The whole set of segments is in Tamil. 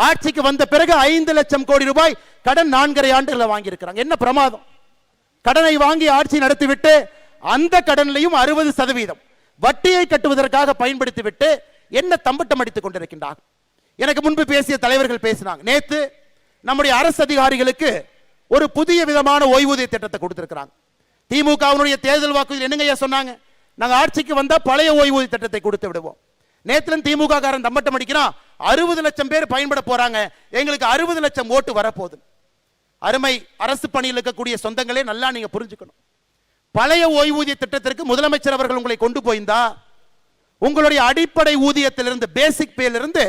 ஆட்சிக்கு வந்த பிறகு 5 லட்சம் கோடி ரூபாய் கடன் 4.5 ஆண்டுகளில் வாங்கி இருக்கிறாங்க. என்ன பிரமாதம்! கடனை வாங்கி ஆட்சி நடத்திவிட்டு அந்த கடனிலையும் 60% வட்டியை கட்டுவதற்காக பயன்படுத்திவிட்டு என்ன தம்பட்டம் அடித்துக் கொண்டிருக்கின்றார். எனக்கு முன்பு பேசிய தலைவர்கள் பேசினாங்க. நேத்து நம்முடைய அரசு அதிகாரிகளுக்கு ஒரு புதிய விதமான ஓய்வூதிய திட்டத்தை கொடுத்திருக்கிறாங்க. திமுகவினுடைய தேர்தல் வாக்குறுதி என்னங்க சொன்னாங்க? நாங்க ஆட்சிக்கு வந்தா பழைய ஓய்வூதிய திட்டத்தை கொடுத்து விடுவோம். நேத்துல திமுக காரன் தம்பட்டம் அடிக்கிறான். 60 லட்சம் பேர் பயன்பட போறாங்க, எங்களுக்கு 60 லட்சம் ஓட்டு வரப்போகுது. அருமை அரசு பணியில் இருக்கக்கூடிய சொந்தங்களே, நல்லா நீங்க புரிஞ்சுக்கணும். பழைய ஓய்வூதிய திட்டத்திற்கு முதலமைச்சர் அவர்கள் உங்களை கொண்டு போயிருந்தா உங்களுடைய அடிப்படை ஊதியத்திலிருந்து, பேசிக் பேலிருந்து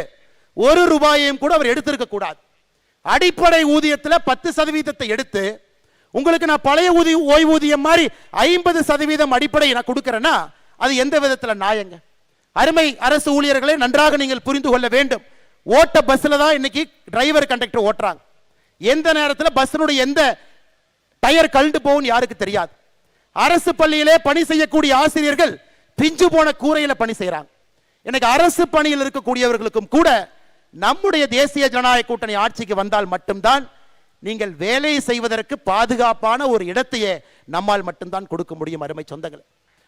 1 ரூபாயையும் கூட அவர் எடுத்திருக்க கூடாது. அடிப்படை ஊதியத்தில் 10% எடுத்து உங்களுக்கு நான் பழைய ஓய்வூதியம் மாதிரி 50% அடிப்படை நான் கொடுக்கிறேன்னா அது எந்த விதத்தில் நியாயங்க? அருமை அரசு ஊழியர்களை நன்றாக நீங்கள் புரிந்து கொள்ள வேண்டும். ஓட்ட பஸ்ல தான் இன்னைக்கு டிரைவர் கண்டக்டர் ஓட்டுறாங்க. எந்த நேரத்தில் பஸ்னுடைய எந்த டயர் கழண்டு போகும் யாருக்கு தெரியாது. அரசு பள்ளியிலே பணி செய்யக்கூடிய ஆசிரியர்கள் பிஞ்சு போன கூரையில பணி செய்யறாங்க. எனக்கு அரசு பணியில் இருக்கக்கூடியவர்களுக்கும் கூட நம்முடைய தேசிய ஜனநாயக கூட்டணி ஆட்சிக்கு வந்தால் மட்டும்தான் நீங்கள் வேலை செய்வதற்கு பாதுகாப்பான ஒரு இடத்தையே நம்மால் மட்டும்தான் கொடுக்க முடியும். அருமை சொந்தங்கள்,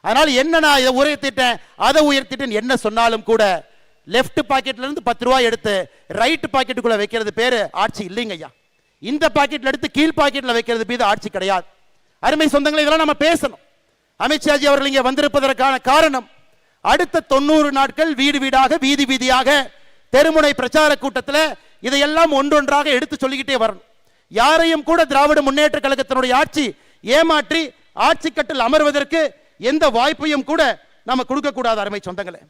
அதனால் என்ன நான் இதை உயர்த்திட்டேன் அதை உயர்த்திட்டேன் என்ன சொன்னாலும் கூட லெஃப்ட் பாக்கெட்ல இருந்து 10 ரூபாய் எடுத்து ரைட் பாக்கெட்டுக்குள்ள வைக்கிறது பேரு ஆட்சி இல்லைங்க ஐயா. இந்த பாக்கெட்ல எடுத்து கீழ் பாக்கெட்ல வைக்கிறது மீது ஆட்சி கிடையாது. அருமை சொந்தங்களை, இதெல்லாம் நம்ம பேசணும். அமித்ஷாஜி அவர்கள் இங்கே வந்திருப்பதற்கான காரணம், அடுத்த 90 நாட்கள் வீடு வீடாக வீதி வீதியாக தெருமுனை பிரச்சார கூட்டத்தில் இதையெல்லாம் ஒன்றொன்றாக எடுத்து சொல்லிக்கிட்டே வரணும். யாரையும் கூட திராவிட முன்னேற்ற கழகத்தினுடைய ஆட்சி ஏமாற்றி ஆட்சி கட்டில் அமர்வதற்கு எந்த வாய்ப்பையும் கூட நாம கொடுக்க கூடாது. அருமை சொந்தங்களே.